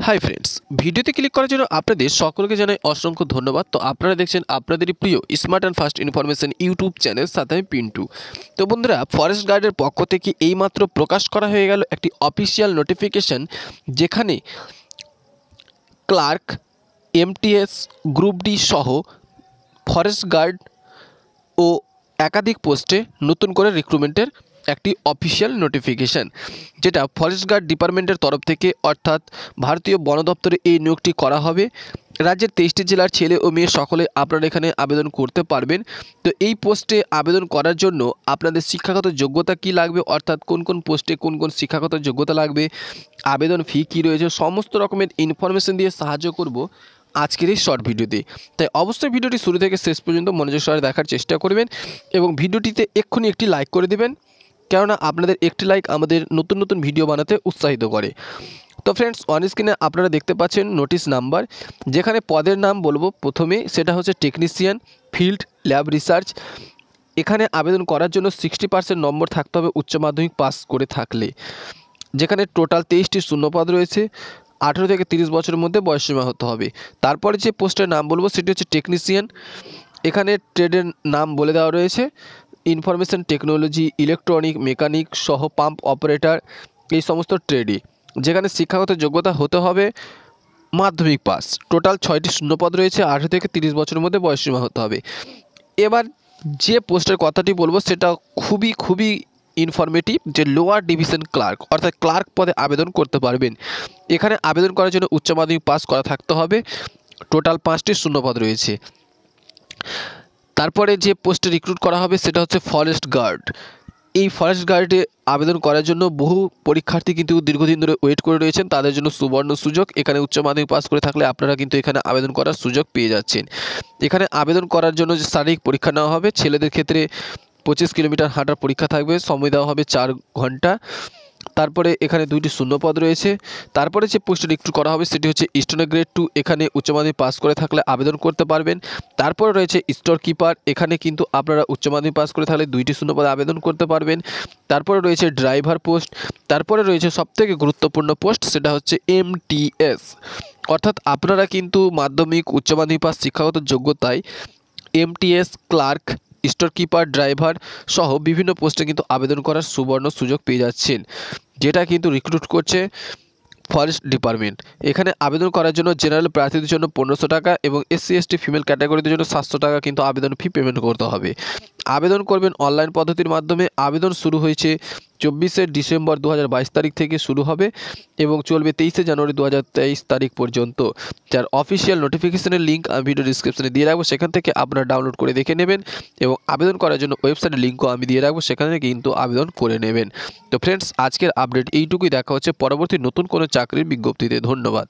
Hi friends, ভিডিওতে click করার জন্য আপনাদের সকলকে জানাই অসংখ্য ধন্যবাদ। তো আপনারা দেখছেন আপনাদেরই প্রিয় smart and fast information YouTube channel, সাথে আমি পিন্টু। তো বন্ধুরা, ফরেস্ট গার্ডের পক্ষ থেকে এইমাত্র প্রকাশ করা হয়ে গেল একটি অফিসিয়াল নোটিফিকেশন, যেখানে ক্লার্ক, এমটিএস, গ্রুপ ডি সহ ফরেস্ট গার্ড ও একাধিক পোস্টে নতুন করে রিক্রুটমেন্টের একটি অফিসিয়াল নোটিফিকেশান, যেটা ফরেস্ট গার্ড ডিপার্টমেন্টের তরফ থেকে অর্থাৎ ভারতীয় বন দপ্তরে এই নিয়োগটি করা হবে। রাজ্যের 23টি জেলার ছেলে ও মেয়ে সকলে আপনারা এখানে আবেদন করতে পারবেন। তো এই পোস্টে আবেদন করার জন্য আপনাদের শিক্ষাগত যোগ্যতা কি লাগবে, অর্থাৎ কোন কোন পোস্টে কোন কোন শিক্ষাগত যোগ্যতা লাগবে, আবেদন ফি কী রয়েছে, সমস্ত রকমের ইনফরমেশন দিয়ে সাহায্য করব আজকের এই শর্ট ভিডিওতে। তাই অবশ্যই ভিডিওটি শুরু থেকে শেষ পর্যন্ত মনোযোগ সহকারে দেখার চেষ্টা করবেন এবং ভিডিওটিতে এক্ষুনি একটি লাইক করে দেবেন, কেননা আপনাদের একটি লাইক আমাদের নতুন নতুন ভিডিও বানাতে উৎসাহিত করে। তো ফ্রেন্ডস, অন স্ক্রিনে আপনারা দেখতে পাচ্ছেন নোটিশ নাম্বার, যেখানে পদের নাম বলবো প্রথমে, সেটা হচ্ছে টেকনিশিয়ান, ফিল্ড ল্যাব রিসার্চ। এখানে আবেদন করার জন্য 60% নম্বর থাকতে হবে উচ্চ মাধ্যমিক পাস করে থাকলে। যেখানে টোটাল 23টি শূন্যপদ রয়েছে, 18 থেকে 30 বছরের মধ্যে বয়সসীমা হতে হবে। তারপরে যে পোস্টের নাম বলবো সেটি হচ্ছে টেকনিশিয়ান। এখানে ট্রেডের নাম বলে দেওয়া রয়েছে, ইনফরমেশন টেকনোলজি, ইলেকট্রনিক, মেকানিক সহ পাম্প অপারেটর, এই সমস্ত ট্রেডই। যেখানে শিক্ষাগত যোগ্যতা হতে হবে মাধ্যমিক পাস। টোটাল 6টি শূন্যপদ রয়েছে, 18 থেকে 30 বছরের মধ্যে বয়সসীমা হতে হবে। এবার যে পোস্টের কথাটি বলবো সেটা খুবই ইনফরমেটিভ, যে লোয়ার ডিভিশন ক্লার্ক অর্থাৎ ক্লার্ক পদে আবেদন করতে পারবেন। এখানে আবেদন করার জন্য উচ্চ মাধ্যমিক পাস করা থাকতে হবে। টোটাল 5টি শূন্যপদ রয়েছে। তারপরে যে পোস্টে রিক্রুট করা হবে সেটা হচ্ছে ফরেস্ট গার্ড। এই ফরেস্ট গার্ডে আবেদন করার জন্য বহু পরীক্ষার্থী কিন্তু দীর্ঘদিন ধরে ওয়েট করে রয়েছেন, তাদের জন্য সুবর্ণ সুযোগ। এখানে উচ্চ মাধ্যমিক পাস করে থাকলে আপনারা কিন্তু এখানে আবেদন করার সুযোগ পেয়ে যাচ্ছেন। এখানে আবেদন করার জন্য যে শারীরিক পরীক্ষা নেওয়া হবে, ছেলেদের ক্ষেত্রে 25 কিলোমিটার হাঁটার পরীক্ষা থাকবে, সময় দেওয়া হবে 4 ঘন্টা। তারপরে এখানে 2টি শূন্যপদ রয়েছে। তারপরে যে পোস্টে রিক্রুট করা হবে সেটি হচ্ছে স্টোনে গ্রেড 2। এখানে উচ্চ মাধ্যমিক পাস করে থাকলে আবেদন করতে পারবেন। তারপরে রয়েছে স্টোর কিপার। এখানে কিন্তু আপনারা উচ্চ মাধ্যমিক পাস করে থাকলে 2টি শূন্যপদে আবেদন করতে পারবেন। তারপরে রয়েছে ড্রাইভার পোস্ট। তারপরে রয়েছে সবথেকে গুরুত্বপূর্ণ পোস্ট, সেটা হচ্ছে এমটিএস। অর্থাৎ আপনারা কিন্তু মাধ্যমিক, উচ্চ মাধ্যমিক পাস শিক্ষাগত যোগ্যতায় MTS, clerk, store keeper, driver সহ বিভিন্ন পোস্টে কিন্তু আবেদন করার সুবর্ণ সুযোগ পেয়ে যাচ্ছেন, যেটা কিন্তু রিক্রুট করছে ফরেস্ট ডিপার্টমেন্ট। এখানে আবেদন করার জন্য জেনারেল প্রার্থীদের জন্য 1500 টাকা এবং SC ST ফিমেল ক্যাটাগরিদের জন্য 700 টাকা কিন্তু আবেদন ফি পেমেন্ট করতে হবে। আবেদন করবেন অনলাইন পদ্ধতির মাধ্যমে। আবেদন শুরু হয়েছে 24শে ডিসেম্বর 2022 তারিখ থেকে শুরু হবে এবং চলবে 23শে জানুয়ারি 2023 তারিখ পর্যন্ত। যার অফিসিয়াল নোটিফিকেশনের লিঙ্ক আমি ভিডিও ডিসক্রিপশনে দিয়ে রাখবো, সেখান থেকে আপনারা ডাউনলোড করে দেখে নেবেন এবং আবেদন করার জন্য ওয়েবসাইটের লিঙ্কও আমি দিয়ে রাখবো, সেখানে কিন্তু আবেদন করে নেবেন। তো ফ্রেন্ডস, আজকের আপডেট এইটুকুই। দেখা হচ্ছে পরবর্তী নতুন কোনো চাকরির বিজ্ঞপ্তিতে। ধন্যবাদ।